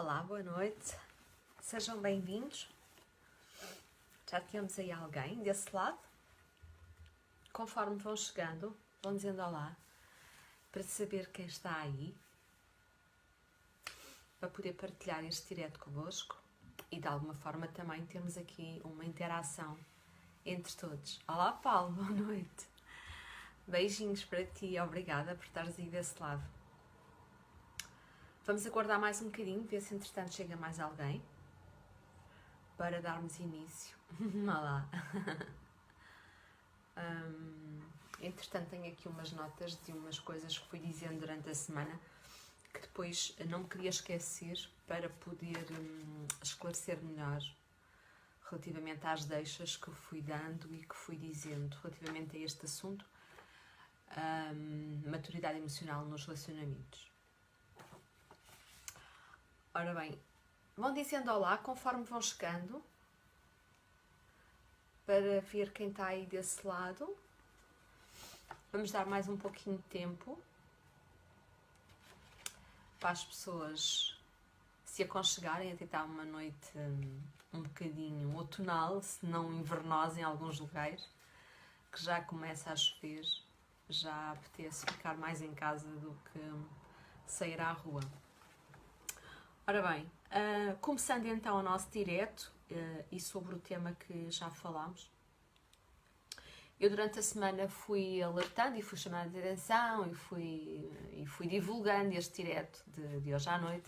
Olá, boa noite. Sejam bem-vindos. Já temos aí alguém desse lado? Conforme vão chegando, vão dizendo olá, para saber quem está aí, para poder partilhar este direto convosco e de alguma forma também temos aqui uma interação entre todos. Olá, Paulo, boa noite. Beijinhos para ti, obrigada por estares aí desse lado. Vamos aguardar mais um bocadinho, ver se entretanto chega mais alguém para darmos início. Olá. Entretanto tenho aqui umas notas de umas coisas que fui dizendo durante a semana que depois não me queria esquecer para poder esclarecer melhor relativamente às deixas que fui dando e que fui dizendo relativamente a este assunto, maturidade emocional nos relacionamentos. Ora bem, vão dizendo olá conforme vão chegando, para ver quem está aí desse lado. Vamos dar mais um pouquinho de tempo para as pessoas se aconchegarem, a tentar uma noite um bocadinho outonal, se não invernosa em alguns lugares, que já começa a chover, já apetece ficar mais em casa do que sair à rua. Ora bem, começando então o nosso direto e sobre o tema que já falámos, eu durante a semana fui alertando e fui chamando a atenção e fui divulgando este direto de hoje à noite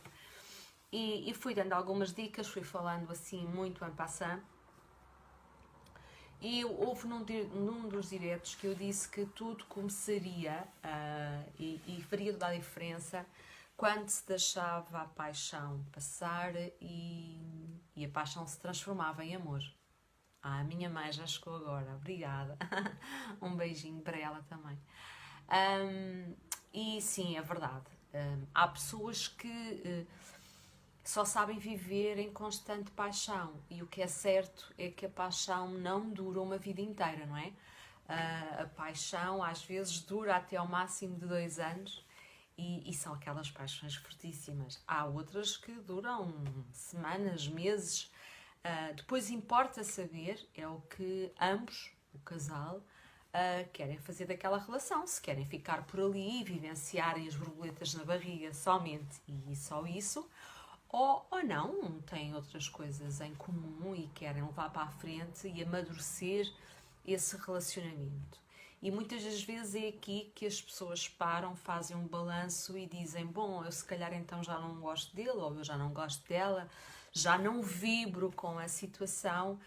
e fui dando algumas dicas, fui falando assim muito en passant. E houve num dos diretos que eu disse que tudo começaria e faria toda a diferença quando se deixava a paixão passar e a paixão se transformava em amor. A minha mãe já chegou agora, obrigada. Um beijinho para ela também. E sim, é verdade. Há pessoas que só sabem viver em constante paixão. E o que é certo é que a paixão não dura uma vida inteira, não é? A paixão às vezes dura até ao máximo de 2 anos. E são aquelas paixões fortíssimas. Há outras que duram semanas, meses. Depois importa saber, é o que ambos, o casal, querem fazer daquela relação. Se querem ficar por ali e vivenciarem as borboletas na barriga somente e só isso, ou não, têm outras coisas em comum e querem levar para a frente e amadurecer esse relacionamento. E muitas das vezes é aqui que as pessoas param, fazem um balanço e dizem: bom, eu se calhar então já não gosto dele, ou eu já não gosto dela, já não vibro com a situação,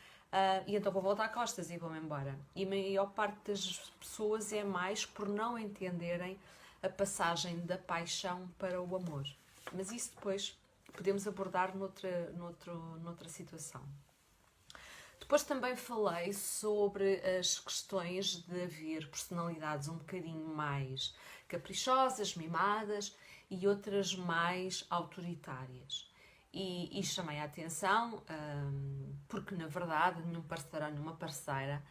e então vou voltar costas e vou-me embora. E a maior parte das pessoas é mais por não entenderem a passagem da paixão para o amor. Mas isso depois podemos abordar noutra situação. Depois também falei sobre as questões de haver personalidades um bocadinho mais caprichosas, mimadas e outras mais autoritárias. E chamei a atenção porque, na verdade, nenhum parceiro ou nenhuma parceira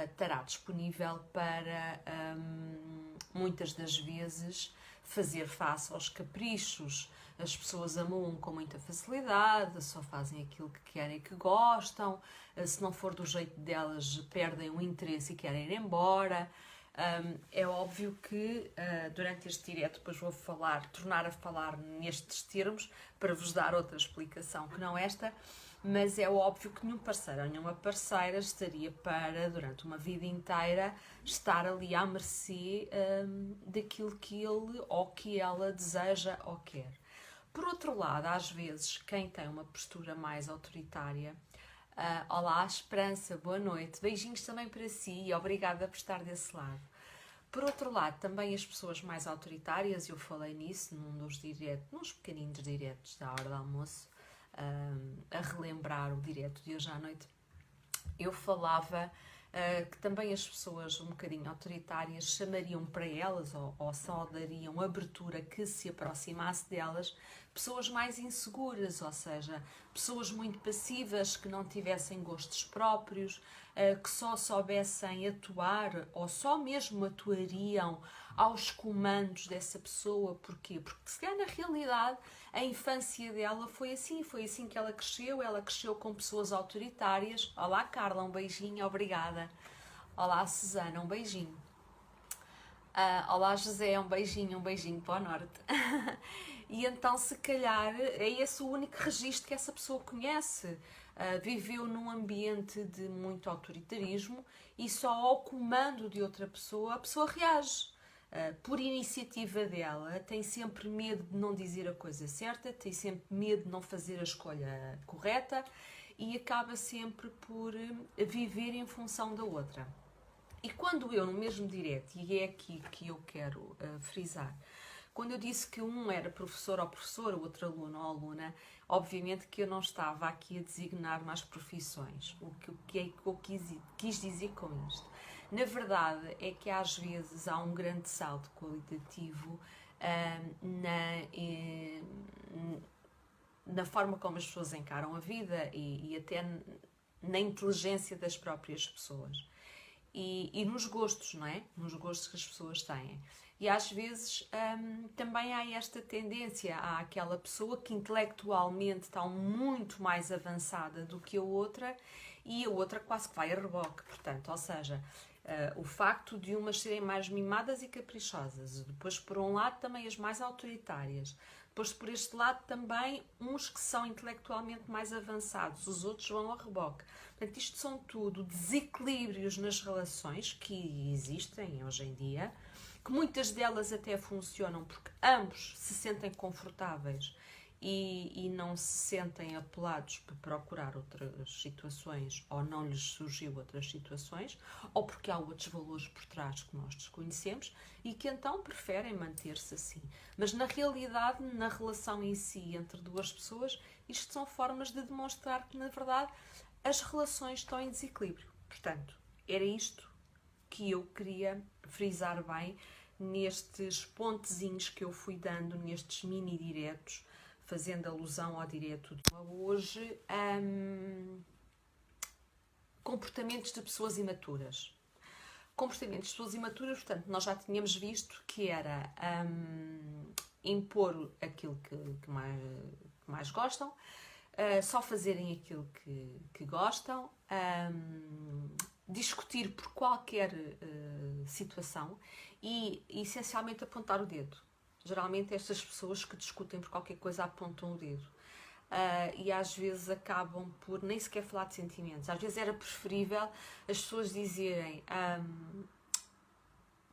estará disponível para, muitas das vezes, fazer face aos caprichos. As pessoas amam com muita facilidade, só fazem aquilo que querem e que gostam. Se não for do jeito delas, perdem o interesse e querem ir embora. É óbvio que durante este direto depois vou tornar a falar nestes termos para vos dar outra explicação que não esta, mas é óbvio que nenhum parceiro ou nenhuma parceira estaria para, durante uma vida inteira, estar ali à mercê daquilo que ele ou que ela deseja ou quer. Por outro lado, às vezes, quem tem uma postura mais autoritária, olá, Esperança, boa noite, beijinhos também para si e obrigada por estar desse lado. Por outro lado, também as pessoas mais autoritárias, eu falei nisso nos pequeninos diretos da hora do almoço, a relembrar o direto de hoje à noite, eu falava que também as pessoas um bocadinho autoritárias chamariam para elas ou só dariam abertura que se aproximasse delas pessoas mais inseguras, ou seja, pessoas muito passivas que não tivessem gostos próprios, que só soubessem atuar ou só mesmo atuariam aos comandos dessa pessoa. Porquê? Porque se calhar na realidade a infância dela foi assim que ela cresceu com pessoas autoritárias. Olá Carla, um beijinho, obrigada. Olá Susana, um beijinho. Olá José, um beijinho para o norte. E então se calhar é esse o único registro que essa pessoa conhece. Viveu num ambiente de muito autoritarismo e só ao comando de outra pessoa a pessoa reage. Por iniciativa dela, tem sempre medo de não dizer a coisa certa, tem sempre medo de não fazer a escolha correta e acaba sempre por viver em função da outra. E quando eu, no mesmo direto, e é aqui que eu quero frisar, quando eu disse que um era professor ou professora, o outro aluno ou aluna, obviamente que eu não estava aqui a designar mais profissões. O que é que eu quis dizer com isto? Na verdade, é que às vezes há um grande salto qualitativo na forma como as pessoas encaram a vida e até na inteligência das próprias pessoas. E nos gostos, não é? Nos gostos que as pessoas têm. E às vezes também há esta tendência, há aquela pessoa que intelectualmente está muito mais avançada do que a outra e a outra quase que vai a reboque, portanto, ou seja, o facto de umas serem mais mimadas e caprichosas, depois por um lado também as mais autoritárias, depois por este lado também uns que são intelectualmente mais avançados, os outros vão a reboque. Portanto, isto são tudo desequilíbrios nas relações que existem hoje em dia, que muitas delas até funcionam porque ambos se sentem confortáveis e não se sentem apelados para procurar outras situações ou não lhes surgiu outras situações ou porque há outros valores por trás que nós desconhecemos e que então preferem manter-se assim. Mas na realidade, na relação em si entre duas pessoas, isto são formas de demonstrar que na verdade as relações estão em desequilíbrio. Portanto, era isto que eu queria frisar bem nestes pontezinhos que eu fui dando nestes mini diretos, fazendo alusão ao direto de hoje, comportamentos de pessoas imaturas. Comportamentos de pessoas imaturas, portanto, nós já tínhamos visto que era impor aquilo que mais gostam, só fazerem aquilo que gostam, discutir por qualquer situação e, essencialmente, apontar o dedo. Geralmente, estas pessoas que discutem por qualquer coisa apontam o dedo. E às vezes acabam por nem sequer falar de sentimentos. Às vezes era preferível as pessoas dizerem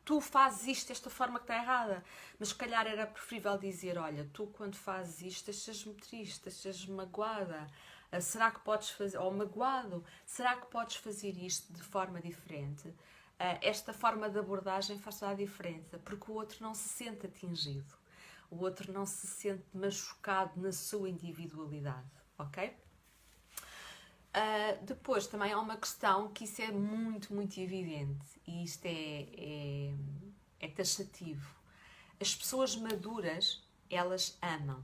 tu fazes isto desta forma que está errada, mas se calhar era preferível dizer, olha, tu quando fazes isto deixas-me triste, deixas-me magoada, será que podes fazer, ou magoado, será que podes fazer isto de forma diferente? Esta forma de abordagem faz toda a diferença, porque o outro não se sente atingido, o outro não se sente machucado na sua individualidade, ok? Depois também há uma questão que isso é muito, muito evidente e isto é taxativo. As pessoas maduras, elas amam.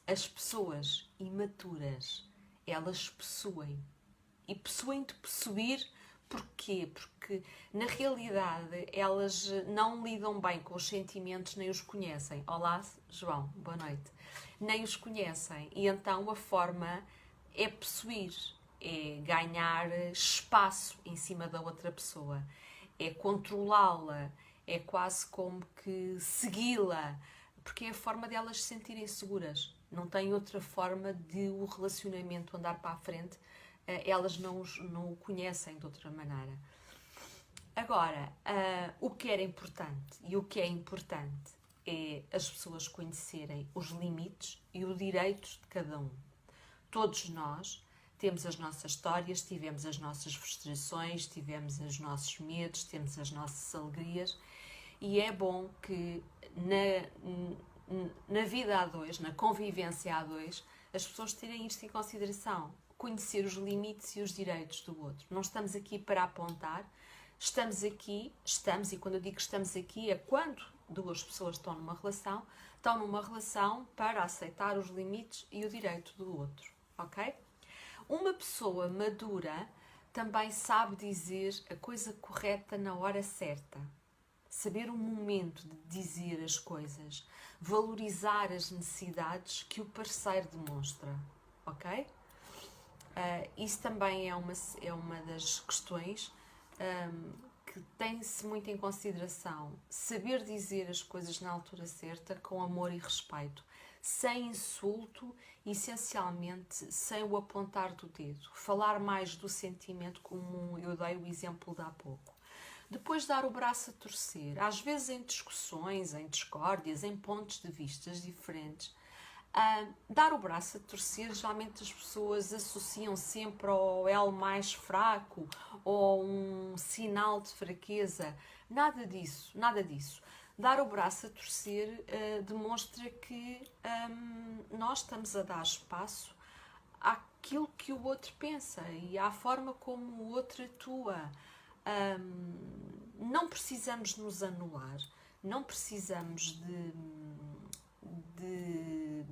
As pessoas imaturas, elas possuem. E possuem de possuir, porquê? Porque na realidade elas não lidam bem com os sentimentos nem os conhecem. Olá, João, boa noite. Nem os conhecem. E então a forma é possuir, é ganhar espaço em cima da outra pessoa, é controlá-la, é quase como que segui-la, porque é a forma de elas se sentirem seguras. Não tem outra forma de o relacionamento andar para a frente, elas não o conhecem de outra maneira. Agora, o que era importante e o que é importante é as pessoas conhecerem os limites e os direitos de cada um. Todos nós temos as nossas histórias, tivemos as nossas frustrações, tivemos os nossos medos, temos as nossas alegrias e é bom que na vida a dois, na convivência a dois, as pessoas terem isto em consideração, conhecer os limites e os direitos do outro. Não estamos aqui para apontar, estamos, e quando eu digo estamos aqui é quando duas pessoas estão numa relação para aceitar os limites e o direito do outro. Ok? Uma pessoa madura também sabe dizer a coisa correta na hora certa. Saber o momento de dizer as coisas. Valorizar as necessidades que o parceiro demonstra. Ok? Isso também é uma das questões que tem-se muito em consideração. Saber dizer as coisas na altura certa, com amor e respeito. Sem insulto, essencialmente sem o apontar do dedo. Falar mais do sentimento, como eu dei o exemplo de há pouco. Depois dar o braço a torcer. Às vezes em discussões, em discórdias, em pontos de vistas diferentes. Dar o braço a torcer, geralmente as pessoas associam sempre ao elo mais fraco ou um sinal de fraqueza. Nada disso, nada disso. Dar o braço a torcer demonstra que nós estamos a dar espaço àquilo que o outro pensa e à forma como o outro atua. Não precisamos nos anular, não precisamos de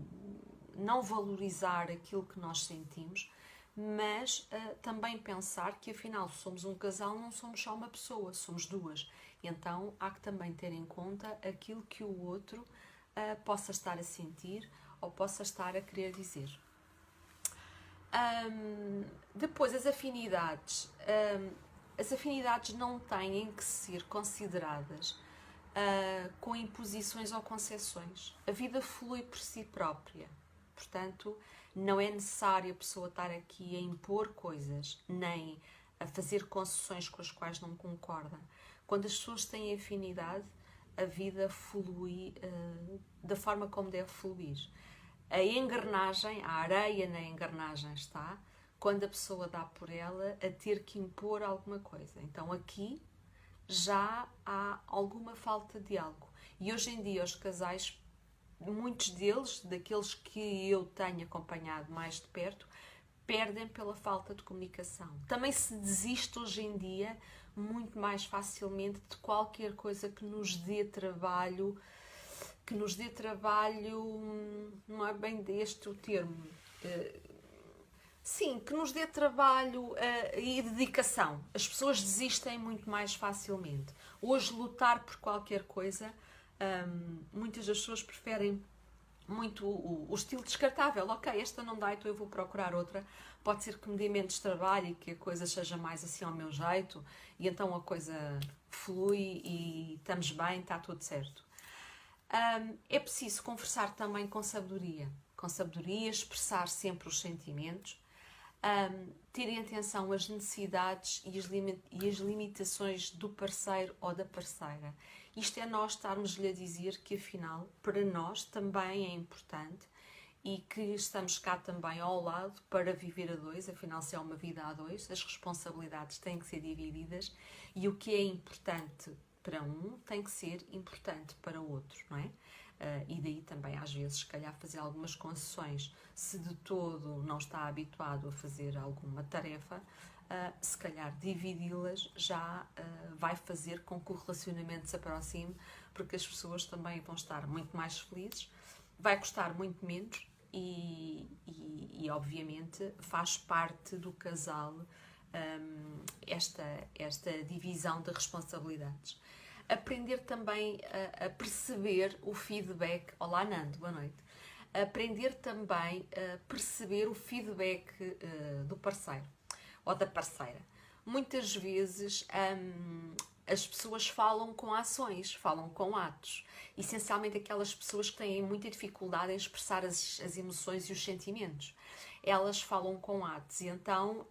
não valorizar aquilo que nós sentimos, mas também pensar que afinal somos um casal, não somos só uma pessoa, somos duas. Então há que também ter em conta aquilo que o outro possa estar a sentir ou possa estar a querer dizer. Depois as afinidades. As afinidades não têm que ser consideradas com imposições ou concessões. A vida flui por si própria. Portanto, não é necessário a pessoa estar aqui a impor coisas, nem a fazer concessões com as quais não concorda. Quando as pessoas têm afinidade, a vida flui da forma como deve fluir. A engrenagem, a areia na engrenagem está quando a pessoa dá por ela a ter que impor alguma coisa. Então aqui já há alguma falta de diálogo. E hoje em dia os casais, muitos deles, daqueles que eu tenho acompanhado mais de perto, perdem pela falta de comunicação. Também se desiste hoje em dia muito mais facilmente de qualquer coisa que nos dê trabalho, não é bem deste o termo, sim, que nos dê trabalho e dedicação. As pessoas desistem muito mais facilmente. Hoje lutar por qualquer coisa, muitas das pessoas preferem muito o estilo descartável. Ok, esta não dá, então eu vou procurar outra. Pode ser que me dê menos trabalho e que a coisa seja mais assim ao meu jeito, e então a coisa flui e estamos bem, está tudo certo. É preciso conversar também com sabedoria, expressar sempre os sentimentos, terem atenção às necessidades e as limitações do parceiro ou da parceira. Isto é nós estarmos-lhe a dizer que afinal para nós também é importante e que estamos cá também ao lado para viver a dois. Afinal, se é uma vida a dois, as responsabilidades têm que ser divididas e o que é importante para um tem que ser importante para o outro, não é? E daí também às vezes se calhar fazer algumas concessões. Se de todo não está habituado a fazer alguma tarefa, se calhar dividi-las já vai fazer com que o relacionamento se aproxime, porque as pessoas também vão estar muito mais felizes, vai custar muito menos e obviamente faz parte do casal esta divisão de responsabilidades. Aprender também a perceber o feedback. Olá, Nando, boa noite. Aprender também a perceber o feedback do parceiro ou da parceira. Muitas vezes as pessoas falam com ações, falam com atos. Essencialmente aquelas pessoas que têm muita dificuldade em expressar as emoções e os sentimentos. Elas falam com atos e então,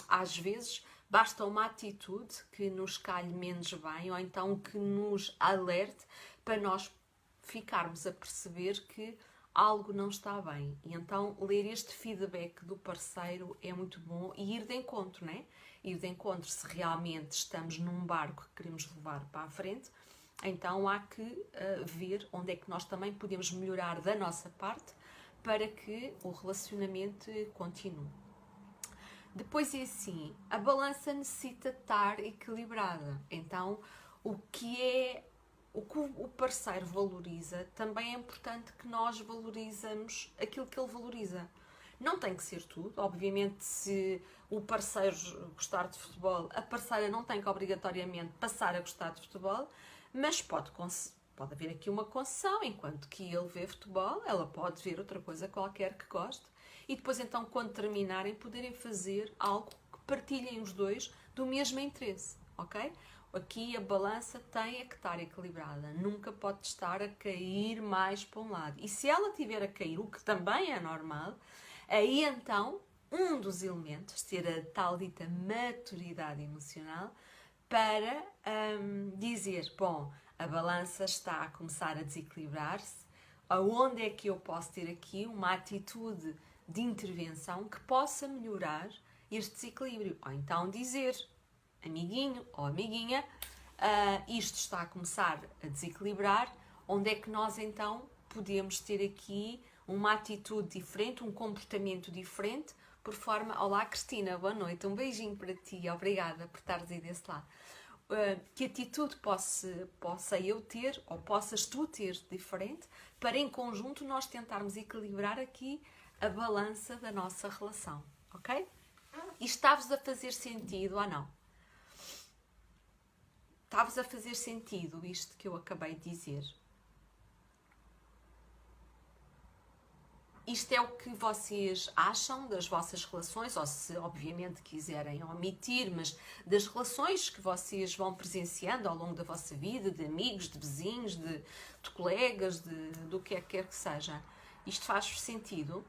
às vezes, basta uma atitude que nos calhe menos bem ou então que nos alerte para nós ficarmos a perceber que algo não está bem. E então ler este feedback do parceiro é muito bom e ir de encontro, né? Ir de encontro se realmente estamos num barco que queremos levar para a frente, então há que ver onde é que nós também podemos melhorar da nossa parte para que o relacionamento continue. Depois é assim, a balança necessita estar equilibrada. Então, o que o parceiro valoriza, também é importante que nós valorizamos aquilo que ele valoriza. Não tem que ser tudo. Obviamente, se o parceiro gostar de futebol, a parceira não tem que obrigatoriamente passar a gostar de futebol, mas pode haver aqui uma concessão. Enquanto que ele vê futebol, ela pode ver outra coisa qualquer que goste. E depois, então, quando terminarem, poderem fazer algo que partilhem os dois do mesmo interesse, ok? Aqui a balança tem que estar equilibrada, nunca pode estar a cair mais para um lado. E se ela estiver a cair, o que também é normal, aí então um dos elementos, ter a tal dita maturidade emocional, para dizer, bom, a balança está a começar a desequilibrar-se, aonde é que eu posso ter aqui uma atitude de intervenção que possa melhorar este desequilíbrio? Ou então dizer, amiguinho ou amiguinha, isto está a começar a desequilibrar, onde é que nós então podemos ter aqui uma atitude diferente, um comportamento diferente, por forma... Olá Cristina, boa noite, um beijinho para ti, obrigada por estares aí desse lado. Que atitude possa eu ter, ou possas tu ter diferente, para em conjunto nós tentarmos equilibrar aqui a balança da nossa relação, ok? E está-vos a fazer sentido ou não? Está-vos a fazer sentido isto que eu acabei de dizer? Isto é o que vocês acham das vossas relações, ou se obviamente quiserem omitir, mas das relações que vocês vão presenciando ao longo da vossa vida, de amigos, de vizinhos, de colegas, do que quer que seja. Isto faz-vos sentido?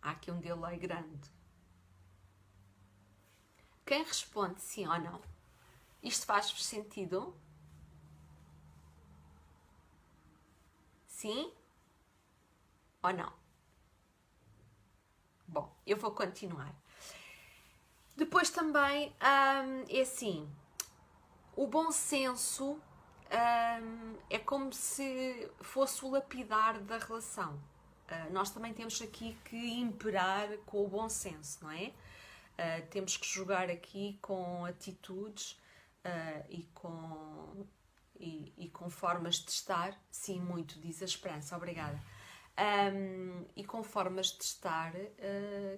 Há aqui um delay grande. Quem responde sim ou não? Isto faz-vos sentido? Sim ou não? Bom, eu vou continuar. Depois também, é assim, o bom senso é como se fosse o lapidar da relação. Nós também temos aqui que imperar com o bom senso, não é? Temos que jogar aqui com atitudes e com formas de estar, sim, muito, diz a Esperança, obrigada, e com formas de estar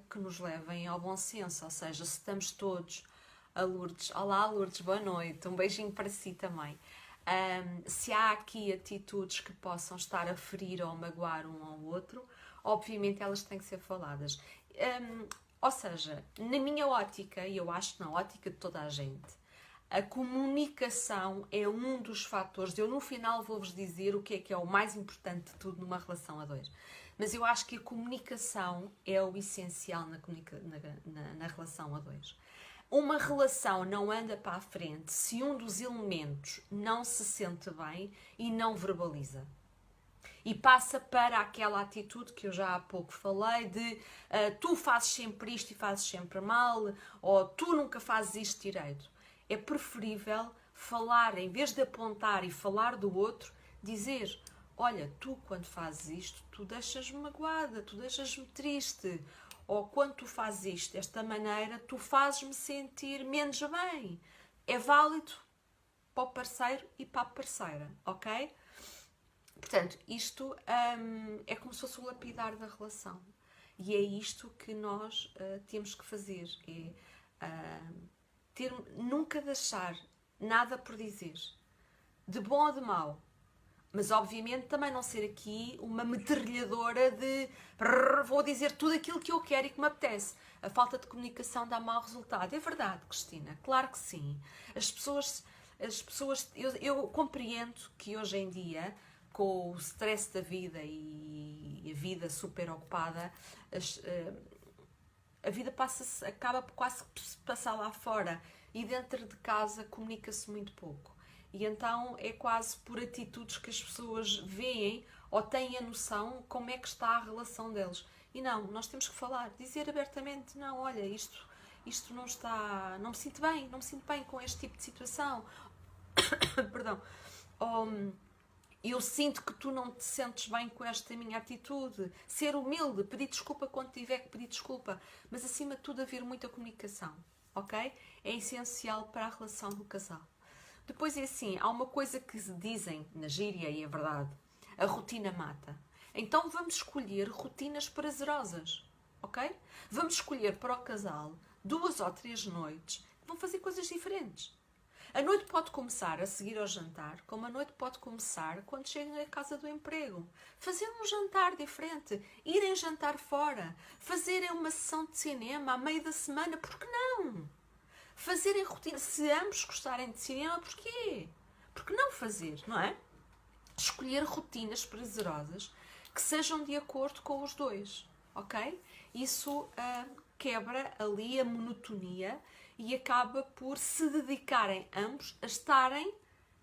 que nos levem ao bom senso, ou seja, se estamos todos a Lourdes, olá Lourdes, boa noite, um beijinho para si também, se há aqui atitudes que possam estar a ferir ou magoar um ao outro, obviamente elas têm que ser faladas. Ou seja, na minha ótica, e eu acho que na ótica de toda a gente, a comunicação é um dos fatores. Eu no final vou-vos dizer o que é o mais importante de tudo numa relação a dois. Mas eu acho que a comunicação é o essencial na relação a dois. Uma relação não anda para a frente se um dos elementos não se sente bem e não verbaliza. E passa para aquela atitude que eu já há pouco falei de tu fazes sempre isto e fazes sempre mal, ou tu nunca fazes isto direito. É preferível falar, em vez de apontar e falar do outro, dizer, olha, tu quando fazes isto, tu deixas-me magoada, tu deixas-me triste, ou quando tu fazes isto desta maneira, tu fazes-me sentir menos bem. É válido para o parceiro e para a parceira, ok? Portanto, isto é como se fosse o lapidar da relação. E é isto que nós temos que fazer. É nunca deixar nada por dizer. De bom ou de mau. Mas, obviamente, também não ser aqui uma metralhadora de vou dizer tudo aquilo que eu quero e que me apetece. A falta de comunicação dá mau resultado. É verdade, Cristina. Claro que sim. As pessoas eu compreendo que hoje em dia, com o stress da vida e a vida super ocupada, a vida acaba por quase passar lá fora e dentro de casa comunica-se muito pouco. E então é quase por atitudes que as pessoas veem ou têm a noção como é que está a relação deles. E não, nós temos que falar, dizer abertamente, não, olha, isto não está, não me sinto bem com este tipo de situação. Perdão. Eu sinto que tu não te sentes bem com esta minha atitude. Ser humilde, pedir desculpa quando tiver que pedir desculpa. Mas acima de tudo haver muita comunicação, ok? É essencial para a relação do casal. Depois é assim, há uma coisa que se dizem na gíria e é verdade. A rotina mata. Então vamos escolher rotinas prazerosas, ok? Vamos escolher para o casal 2 ou 3 noites que vão fazer coisas diferentes. A noite pode começar a seguir ao jantar, como a noite pode começar quando chegam à casa do emprego. Fazer um jantar diferente, irem jantar fora, fazerem uma sessão de cinema à meio da semana, por que não? Fazerem rotina, se ambos gostarem de cinema, porquê? Por que não fazer, não é? Escolher rotinas prazerosas que sejam de acordo com os dois, ok? Isso quebra ali a monotonia e acaba por se dedicarem ambos a estarem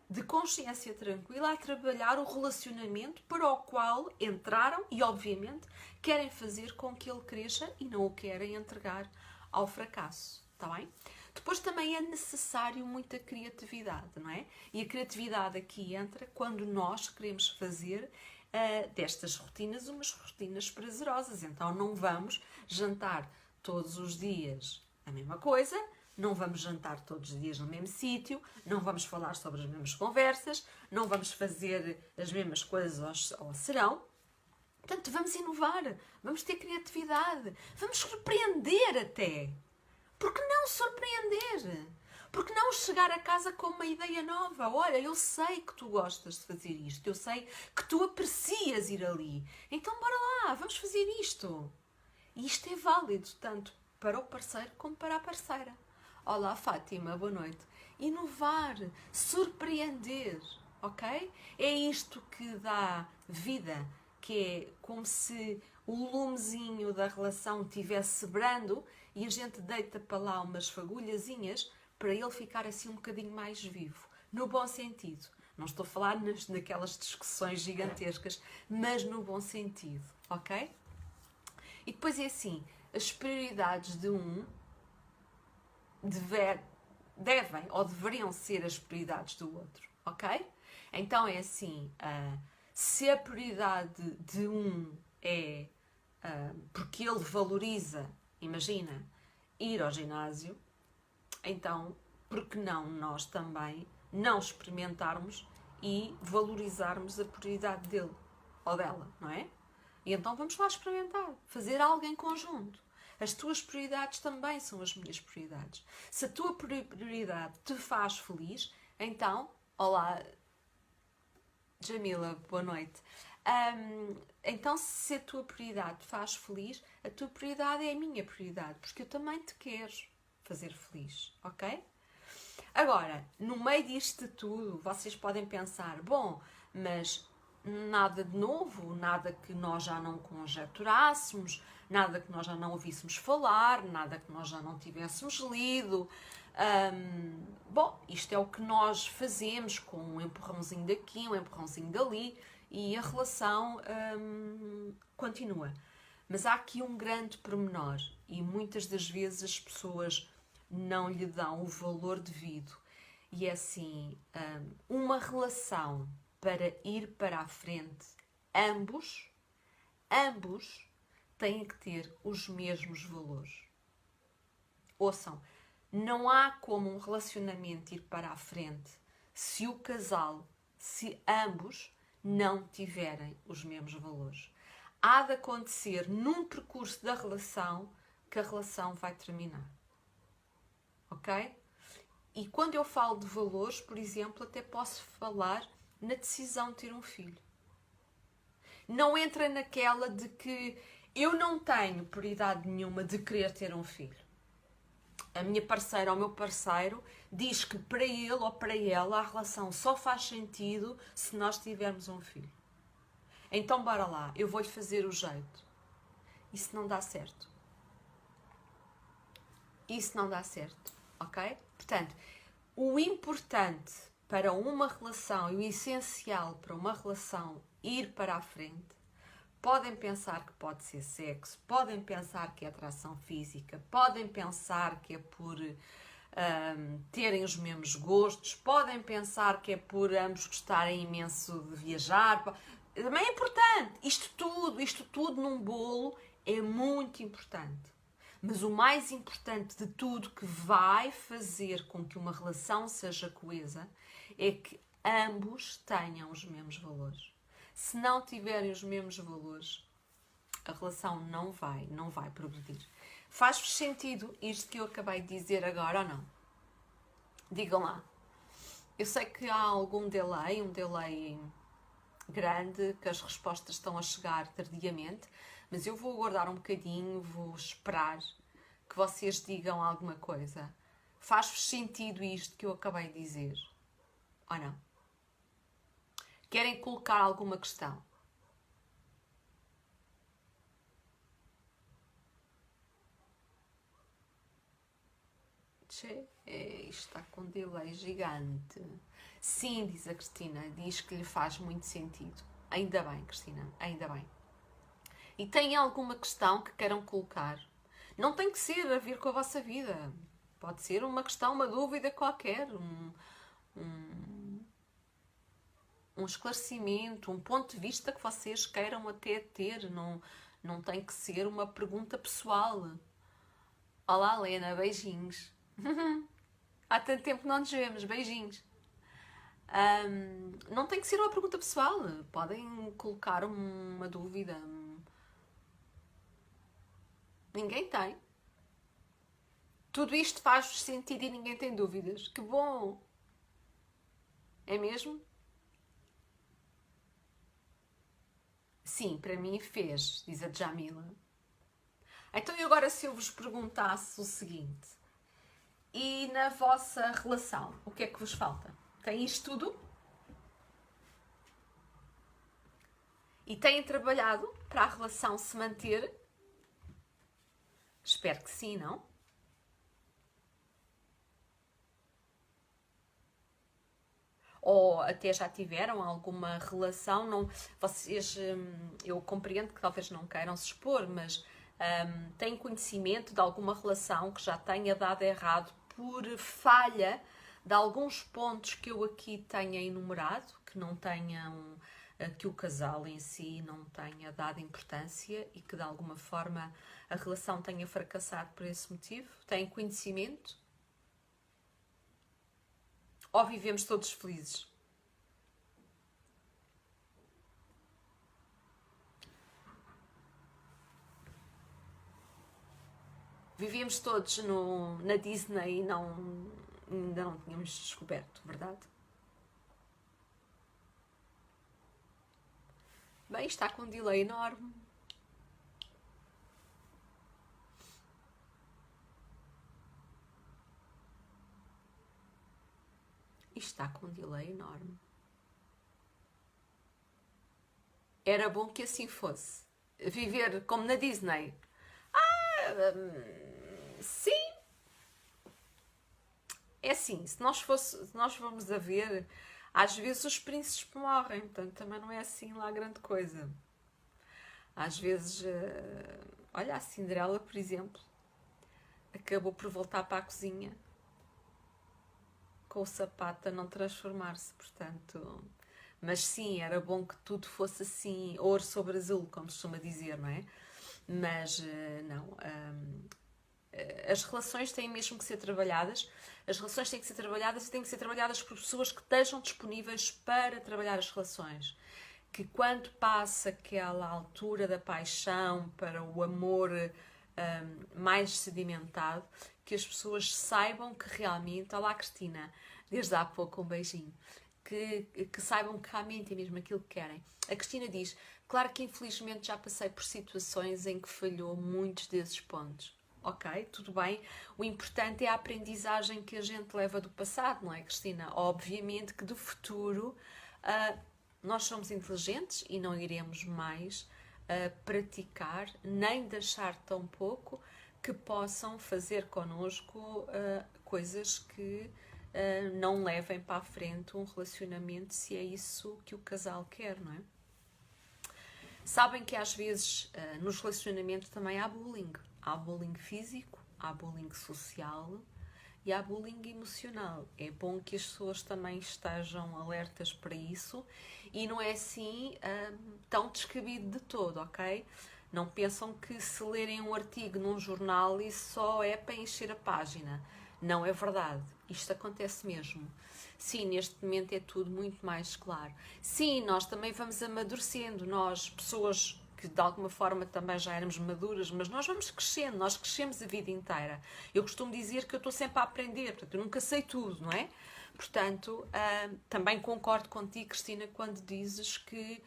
de consciência tranquila a trabalhar o relacionamento para o qual entraram e, obviamente, querem fazer com que ele cresça e não o querem entregar ao fracasso, está bem? Depois também é necessário muita criatividade, não é? E a criatividade aqui entra quando nós queremos fazer destas rotinas umas rotinas prazerosas. Então não vamos jantar todos os dias a mesma coisa, não vamos jantar todos os dias no mesmo sítio, não vamos falar sobre as mesmas conversas, não vamos fazer as mesmas coisas ao serão. Portanto, vamos inovar, vamos ter criatividade, vamos surpreender até. Por que não surpreender? Por que não chegar a casa com uma ideia nova? Olha, eu sei que tu gostas de fazer isto, eu sei que tu aprecias ir ali. Então bora lá, vamos fazer isto. E isto é válido tanto para o parceiro como para a parceira. Olá, Fátima, boa noite. Inovar, surpreender, ok? É isto que dá vida, que é como se o lumezinho da relação estivesse brando e a gente deita para lá umas fagulhazinhas para ele ficar assim um bocadinho mais vivo. No bom sentido. Não estou a falar naquelas discussões gigantescas, mas no bom sentido, ok? E depois é assim, as prioridades de um devem ou deveriam ser as prioridades do outro, ok? Então é assim, se a prioridade de um é porque ele valoriza, imagina, ir ao ginásio, então, por que não nós também não experimentarmos e valorizarmos a prioridade dele ou dela, não é? E então vamos lá experimentar, fazer algo em conjunto. As tuas prioridades também são as minhas prioridades. Se a tua prioridade te faz feliz, então, olá, Jamila, boa noite. Então, se a tua prioridade te faz feliz, a tua prioridade é a minha prioridade, porque eu também te quero fazer feliz, ok? Agora, no meio disto tudo, vocês podem pensar, bom, mas nada de novo, nada que nós já não conjecturássemos, nada que nós já não ouvíssemos falar, nada que nós já não tivéssemos lido. Bom, isto é o que nós fazemos com um empurrãozinho daqui, um empurrãozinho dali e a relação continua. Mas há aqui um grande pormenor e muitas das vezes as pessoas não lhe dão o valor devido. E é assim, uma relação para ir para a frente, ambos têm que ter os mesmos valores. Ouçam, não há como um relacionamento ir para a frente se o casal, se ambos não tiverem os mesmos valores. Há de acontecer num percurso da relação que a relação vai terminar. Ok? E quando eu falo de valores, por exemplo, até posso falar na decisão de ter um filho. Não entra naquela de que eu não tenho prioridade nenhuma de querer ter um filho. A minha parceira ou o meu parceiro diz que para ele ou para ela a relação só faz sentido se nós tivermos um filho. Então bora lá, eu vou-lhe fazer o jeito. Isso não dá certo. Isso não dá certo, ok? Portanto, o importante para uma relação e o essencial para uma relação ir para a frente, podem pensar que pode ser sexo, podem pensar que é atração física, podem pensar que é por terem os mesmos gostos, podem pensar que é por ambos gostarem imenso de viajar. Também é importante. Isto tudo num bolo é muito importante. Mas o mais importante de tudo que vai fazer com que uma relação seja coesa é que ambos tenham os mesmos valores. Se não tiverem os mesmos valores, a relação não vai progredir. Faz-vos sentido isto que eu acabei de dizer agora ou não? Digam lá. Eu sei que há algum delay, um delay grande, que as respostas estão a chegar tardiamente, mas eu vou aguardar um bocadinho, vou esperar que vocês digam alguma coisa. Faz-vos sentido isto que eu acabei de dizer? Ou não? Querem colocar alguma questão? Isto está com delay gigante. Sim, diz a Cristina, diz que lhe faz muito sentido. Ainda bem, Cristina, ainda bem. E têm alguma questão que queiram colocar? Não tem que ser a ver com a vossa vida. Pode ser uma questão, uma dúvida qualquer, um esclarecimento, um ponto de vista que vocês queiram até ter. Não tem que ser uma pergunta pessoal. Olá, Lena, beijinhos. Há tanto tempo que não nos vemos, beijinhos. Não tem que ser uma pergunta pessoal. Podem colocar uma dúvida. Ninguém tem. Tudo isto faz sentido e ninguém tem dúvidas. Que bom! É mesmo? Sim, para mim fez, diz a Jamila. Então, e agora se eu vos perguntasse o seguinte: e na vossa relação, o que é que vos falta? Tem isto tudo? E têm trabalhado para a relação se manter? Espero que sim, não? Ou até já tiveram alguma relação, não, vocês, eu compreendo que talvez não queiram se expor, mas têm conhecimento de alguma relação que já tenha dado errado por falha de alguns pontos que eu aqui tenha enumerado, que não tenham, que o casal em si não tenha dado importância e que de alguma forma a relação tenha fracassado por esse motivo? Têm conhecimento? Ou vivemos todos felizes? Vivíamos todos na Disney e ainda não tínhamos descoberto, verdade? Bem, está com um delay enorme. Isto está com um delay enorme. Era bom que assim fosse. Viver como na Disney. Sim. É assim, se nós formos a ver, às vezes os príncipes morrem, portanto também não é assim lá grande coisa. Às vezes, olha, a Cinderela, por exemplo, acabou por voltar para a cozinha com o sapato a não transformar-se, portanto. Mas sim, era bom que tudo fosse assim, ouro sobre azul, como se costuma dizer, não é? Mas não. As relações têm mesmo que ser trabalhadas. As relações têm que ser trabalhadas e têm que ser trabalhadas por pessoas que estejam disponíveis para trabalhar as relações. Que quando passa aquela altura da paixão para o amor mais sedimentado, que as pessoas saibam que realmente, olá Cristina, desde há pouco um beijinho, que saibam que realmente é mesmo aquilo que querem. A Cristina diz, claro que infelizmente já passei por situações em que falhou muitos desses pontos. Ok, tudo bem. O importante é a aprendizagem que a gente leva do passado, não é, Cristina? Obviamente que do futuro nós somos inteligentes e não iremos mais praticar, nem deixar tão pouco que possam fazer connosco coisas que não levem para a frente um relacionamento, se é isso que o casal quer, não é? Sabem que às vezes nos relacionamentos também há bullying. Há bullying físico, há bullying social e há bullying emocional. É bom que as pessoas também estejam alertas para isso e não é assim tão descabido de todo, ok? Não pensam que se lerem um artigo num jornal isso só é para encher a página. Não é verdade. Isto acontece mesmo. Sim, neste momento é tudo muito mais claro. Sim, nós também vamos amadurecendo. Nós, pessoas que de alguma forma também já éramos maduras, mas nós vamos crescendo, nós crescemos a vida inteira. Eu costumo dizer que eu estou sempre a aprender, portanto, eu nunca sei tudo, não é? Portanto, também concordo contigo, Cristina, quando dizes que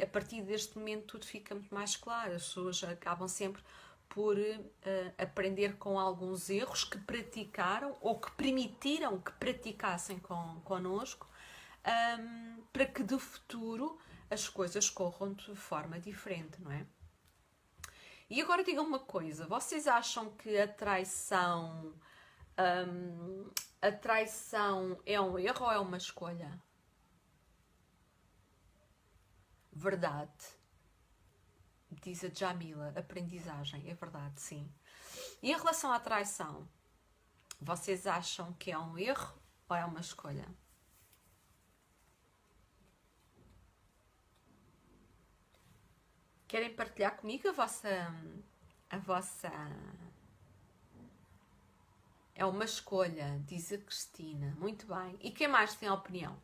a partir deste momento tudo fica muito mais claro. As pessoas acabam sempre por aprender com alguns erros que praticaram ou que permitiram que praticassem connosco, para que de futuro as coisas corram de forma diferente, não é? E agora digam uma coisa, vocês acham que a traição é um erro ou é uma escolha? Verdade. Diz a Jamila, aprendizagem, é verdade, sim. E em relação à traição, vocês acham que é um erro ou é uma escolha? Querem partilhar comigo a vossa... É uma escolha, diz a Cristina. Muito bem. E quem mais tem opinião?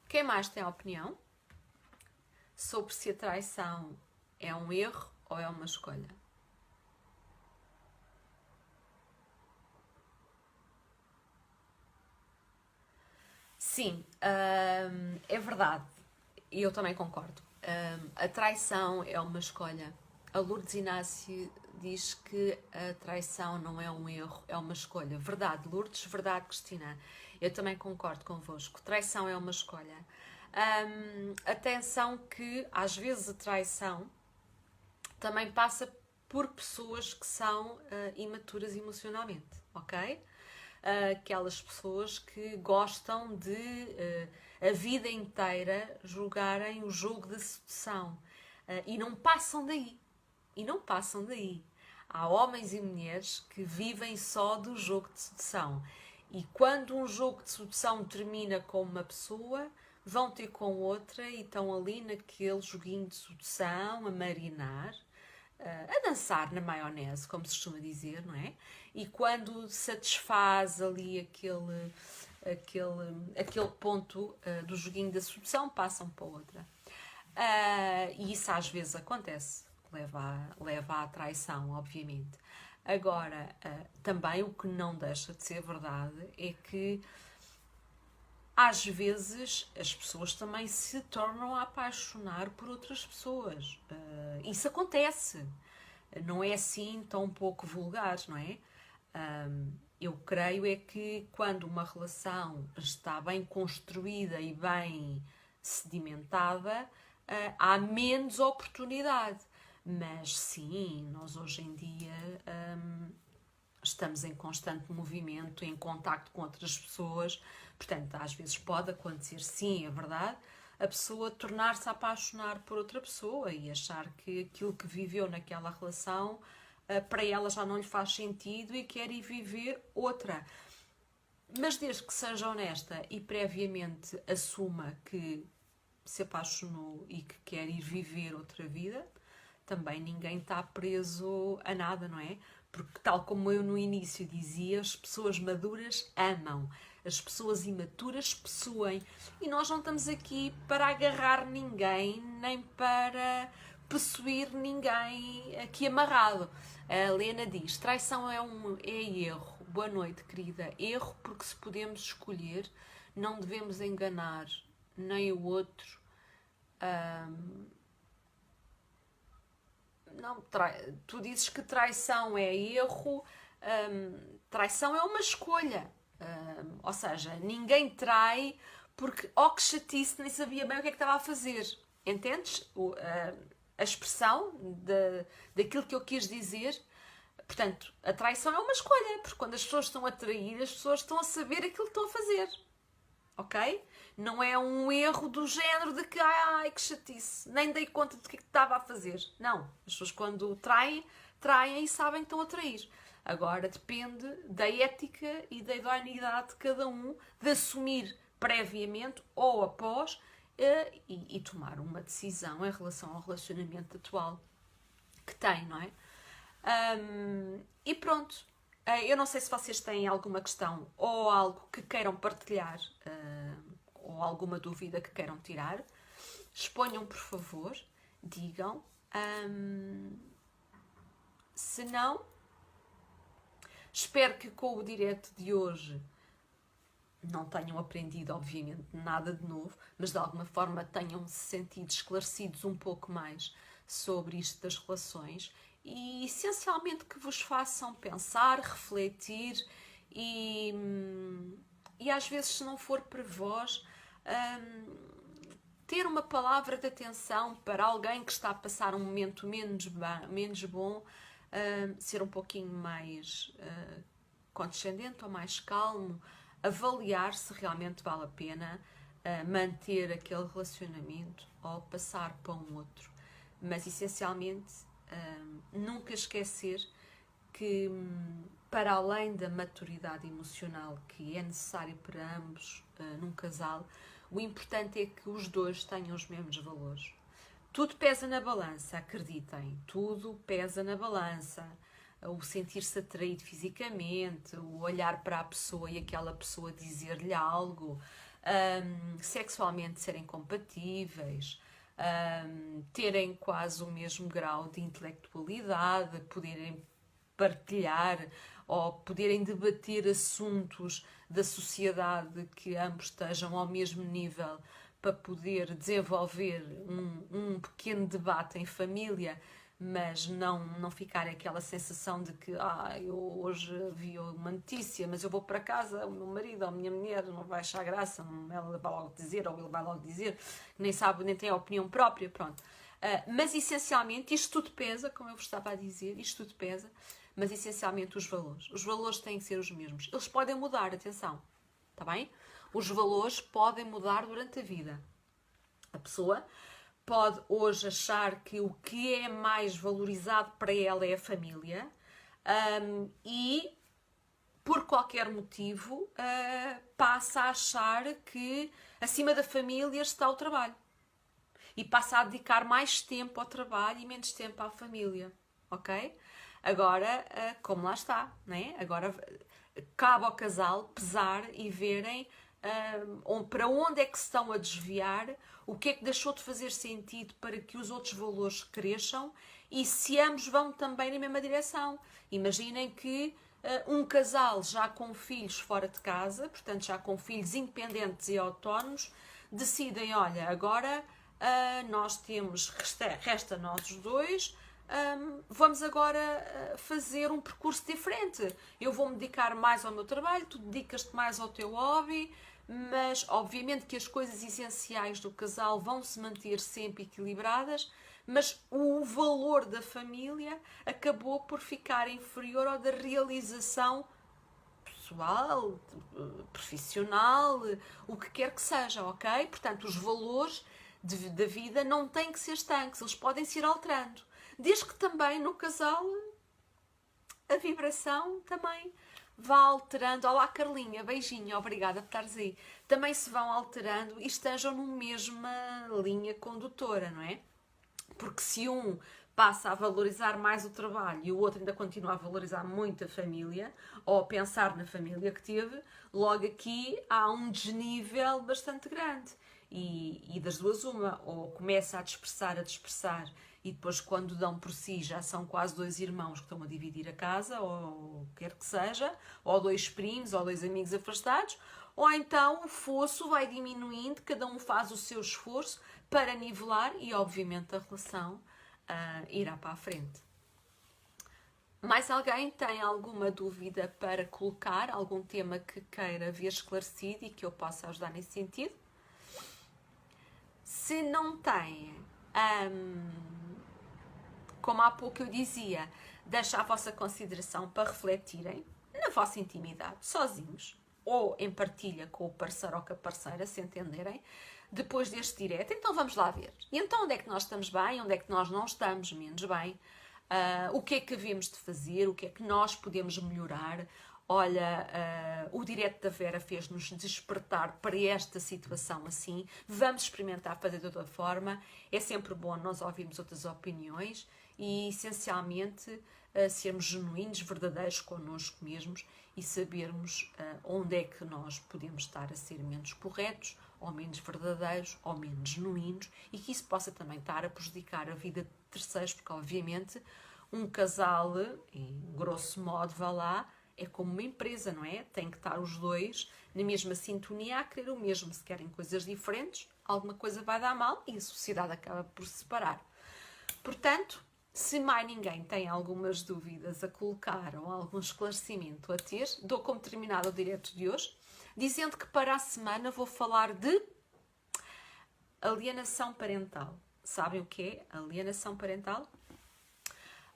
Quem mais tem opinião sobre se a traição é um erro ou é uma escolha? Sim, é verdade. E eu também concordo. A traição é uma escolha. A Lourdes Inácio diz que a traição não é um erro, é uma escolha. Verdade, Lourdes, verdade, Cristina. Eu também concordo convosco. Traição é uma escolha. Atenção que às vezes a traição também passa por pessoas que são imaturas emocionalmente, ok? Aquelas pessoas que gostam de a vida inteira jogarem o jogo da sedução e não passam daí. E não passam daí. Há homens e mulheres que vivem só do jogo de sedução. E quando um jogo de sedução termina com uma pessoa, vão ter com outra e estão ali naquele joguinho de sedução, a marinar, a dançar na maionese, como se costuma dizer, não é? E quando satisfaz ali aquele ponto do joguinho da sedução, passam para outra. E isso às vezes acontece, leva à traição, obviamente. Agora, também o que não deixa de ser verdade é que às vezes as pessoas também se tornam a apaixonar por outras pessoas. Isso acontece. Não é assim tão pouco vulgar, não é? Eu creio é que quando uma relação está bem construída e bem sedimentada, há menos oportunidade. Mas sim, nós hoje em dia estamos em constante movimento, em contacto com outras pessoas, portanto, às vezes pode acontecer, sim, é verdade, a pessoa tornar-se a apaixonar por outra pessoa e achar que aquilo que viveu naquela relação para ela já não lhe faz sentido e quer ir viver outra. Mas desde que seja honesta e previamente assuma que se apaixonou e que quer ir viver outra vida, também ninguém está preso a nada, não é? Porque tal como eu no início dizia, as pessoas maduras amam, as pessoas imaturas possuem. E nós não estamos aqui para agarrar ninguém, nem para possuir ninguém aqui amarrado. A Helena diz, traição é erro. Boa noite, querida. Erro porque se podemos escolher, não devemos enganar nem o outro. Não, tu dizes que traição é erro, traição é uma escolha. Ou seja, ninguém trai porque, que chatice, nem sabia bem o que é que estava a fazer. Entendes? A expressão daquilo que eu quis dizer. Portanto, a traição é uma escolha, porque quando as pessoas estão a trair, as pessoas estão a saber aquilo que estão a fazer. Ok? Não é um erro do género de que ai que chatice, nem dei conta do que estava a fazer. Não, as pessoas quando traem e sabem que estão a trair. Agora depende da ética e da idoneidade de cada um de assumir previamente ou após e tomar uma decisão em relação ao relacionamento atual que tem, não é? E pronto. Eu não sei se vocês têm alguma questão ou algo que queiram partilhar ou alguma dúvida que queiram tirar. Exponham, por favor. Digam. Se não, espero que com o direto de hoje não tenham aprendido, obviamente, nada de novo, mas de alguma forma tenham se sentido esclarecidos um pouco mais sobre isto das relações e essencialmente que vos façam pensar, refletir e às vezes, se não for para vós, ter uma palavra de atenção para alguém que está a passar um momento menos bom, ser um pouquinho mais condescendente ou mais calmo, avaliar se realmente vale a pena manter aquele relacionamento ou passar para um outro. Mas, essencialmente, nunca esquecer que, para além da maturidade emocional que é necessária para ambos num casal, o importante é que os dois tenham os mesmos valores. Tudo pesa na balança, acreditem, tudo pesa na balança. O sentir-se atraído fisicamente, o olhar para a pessoa e aquela pessoa dizer-lhe algo, sexualmente serem compatíveis, terem quase o mesmo grau de intelectualidade, poderem partilhar ou poderem debater assuntos da sociedade que ambos estejam ao mesmo nível para poder desenvolver um pequeno debate em família, mas não ficar aquela sensação de que eu hoje vi uma notícia, mas eu vou para casa, o meu marido ou a minha mulher não vai achar graça, ela vai logo dizer, ou ele vai logo dizer, nem sabe, nem tem a opinião própria, pronto. Mas essencialmente, isto tudo pesa, como eu vos estava a dizer, isto tudo pesa, mas essencialmente os valores têm que ser os mesmos. Eles podem mudar, atenção, está bem? Os valores podem mudar durante a vida. A pessoa pode hoje achar que o que é mais valorizado para ela é a família e, por qualquer motivo, passa a achar que acima da família está o trabalho. E passa a dedicar mais tempo ao trabalho e menos tempo à família, ok? Agora, como lá está, né? Agora cabe ao casal pesar e verem para onde é que se estão a desviar, o que é que deixou de fazer sentido para que os outros valores cresçam e se ambos vão também na mesma direção. Imaginem que um casal já com filhos fora de casa, portanto já com filhos independentes e autónomos, decidem, olha, agora nós temos, resta nós os dois, vamos agora fazer um percurso diferente. Eu vou-me dedicar mais ao meu trabalho, tu dedicas-te mais ao teu hobby, mas obviamente que as coisas essenciais do casal vão se manter sempre equilibradas, mas o valor da família acabou por ficar inferior ao da realização pessoal, profissional, o que quer que seja, ok? Portanto, os valores da vida não têm que ser estanques, eles podem se ir alterando. Desde que também no casal a vibração também vá alterando. Olá Carlinha, beijinho, obrigada por estares aí. Também se vão alterando e estejam na mesma linha condutora, não é? Porque se um passa a valorizar mais o trabalho e o outro ainda continua a valorizar muito a família, ou a pensar na família que teve, logo aqui há um desnível bastante grande. E das duas uma, ou começa a dispersar, e depois quando dão por si já são quase dois irmãos que estão a dividir a casa, ou quer que seja, ou dois primos, ou dois amigos afastados, ou então o fosso vai diminuindo, cada um faz o seu esforço para nivelar e obviamente a relação irá para a frente. Mais alguém tem alguma dúvida para colocar? Algum tema que queira ver esclarecido e que eu possa ajudar nesse sentido? Se não tem, como há pouco eu dizia, deixa a vossa consideração para refletirem na vossa intimidade, sozinhos, ou em partilha com o parceiro ou com a parceira, se entenderem, depois deste direto. Então vamos lá ver. E então onde é que nós estamos bem, onde é que nós não estamos menos bem, o que é que havemos de fazer, o que é que nós podemos melhorar. Olha, o direto da Vera fez-nos despertar para esta situação assim, vamos experimentar fazer de outra forma. É sempre bom nós ouvirmos outras opiniões e, essencialmente, sermos genuínos, verdadeiros connosco mesmos e sabermos onde é que nós podemos estar a ser menos corretos, ou menos verdadeiros, ou menos genuínos, e que isso possa também estar a prejudicar a vida de terceiros, porque obviamente um casal, em grosso modo, vá lá, é como uma empresa, não é? Tem que estar os dois na mesma sintonia a querer o mesmo. Se querem coisas diferentes, alguma coisa vai dar mal e a sociedade acaba por se separar. Portanto, se mais ninguém tem algumas dúvidas a colocar ou algum esclarecimento a ter, dou como terminado o direto de hoje, dizendo que para a semana vou falar de alienação parental. Sabem o que é alienação parental?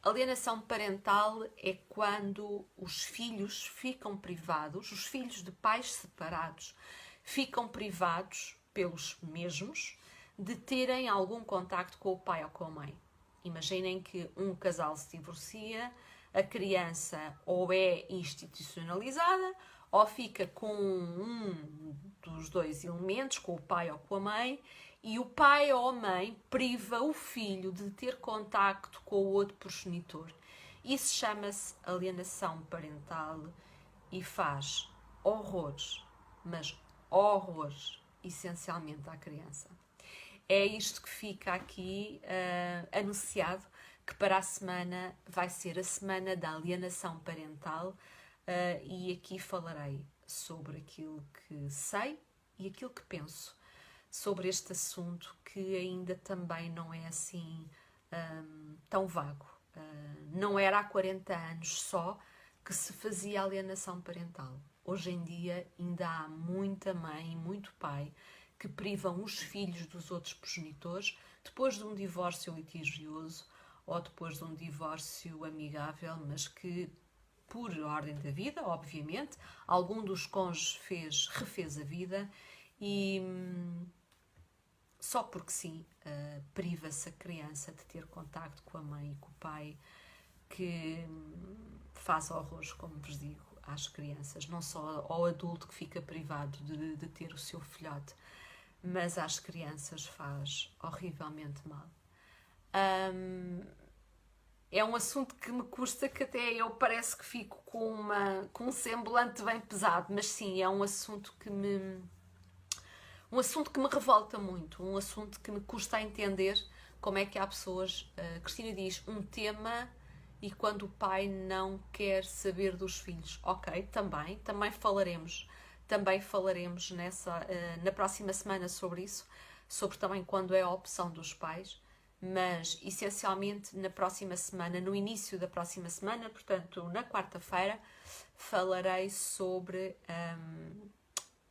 Alienação parental é quando os filhos ficam privados, os filhos de pais separados ficam privados pelos mesmos de terem algum contacto com o pai ou com a mãe. Imaginem que um casal se divorcia, a criança ou é institucionalizada ou fica com um dos dois elementos, com o pai ou com a mãe, e o pai ou a mãe priva o filho de ter contacto com o outro progenitor. Isso chama-se alienação parental e faz horrores, mas horrores, essencialmente à criança. É isto que fica aqui anunciado, que para a semana vai ser a semana da alienação parental e aqui falarei sobre aquilo que sei e aquilo que penso sobre este assunto, que ainda também não é assim tão vago. Não era há 40 anos só que se fazia alienação parental. Hoje em dia ainda há muita mãe e muito pai que privam os filhos dos outros progenitores depois de um divórcio litigioso ou depois de um divórcio amigável, mas que, por ordem da vida, obviamente, algum dos cônjuges refez a vida e só porque sim, priva-se a criança de ter contacto com a mãe e com o pai, que faz horrores, como vos digo, às crianças, não só ao adulto que fica privado de ter o seu filhote, mas às crianças faz horrivelmente mal. É um assunto que me custa, que até eu parece que fico com um semblante bem pesado, mas sim, é um assunto que me revolta muito, um assunto que me custa a entender como é que há pessoas, Cristina diz, um tema e quando o pai não quer saber dos filhos. Ok, também falaremos na próxima semana sobre isso, sobre também quando é a opção dos pais, mas essencialmente na próxima semana, no início da próxima semana, portanto na quarta-feira, falarei sobre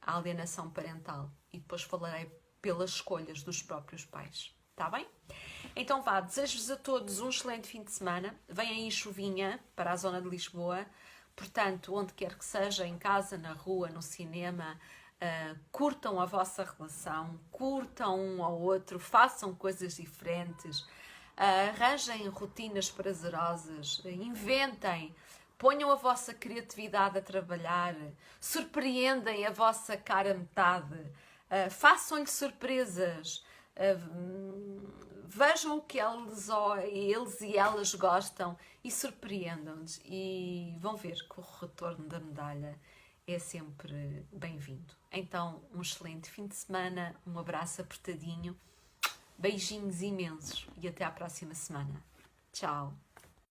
a alienação parental e depois falarei pelas escolhas dos próprios pais. Está bem? Então vá, desejo-vos a todos um excelente fim de semana. Vem aí chuvinha para a zona de Lisboa, portanto, onde quer que seja, em casa, na rua, no cinema, curtam a vossa relação, curtam um ao outro, façam coisas diferentes, arranjem rotinas prazerosas, inventem, ponham a vossa criatividade a trabalhar, surpreendem a vossa cara metade, façam-lhe surpresas, vejam o que eles e elas gostam e surpreendam-nos e vão ver que o retorno da medalha é sempre bem-vindo. Então, um excelente fim de semana, um abraço apertadinho, beijinhos imensos e até à próxima semana. Tchau!